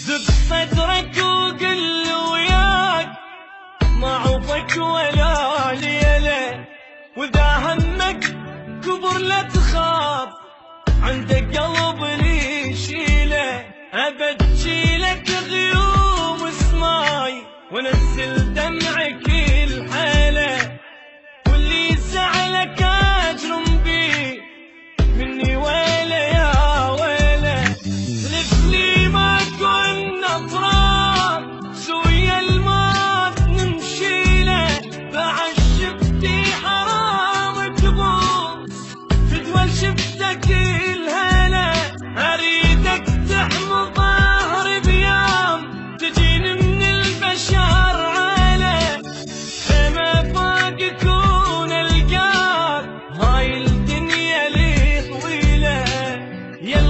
زق صدرك وقل وياك ما عوفك ولا ليلة، واذا همك كبر لا تخاف عندك قلب لي شيله. ابجيلك غيوم سماي ونزل دمعك الحاله، واللي زعلك اجرم بيه مني ويله يا ويله. لفلي ما كنا اطراف سويا الموت نمشيله، بعد شفتي حرام تبوس تدول شفتك الهلا. اريدك تحمل ظهري بيام تجيني من البشر عاله، فما فوق يكون القاك هاي الدنيا لي طويله. يا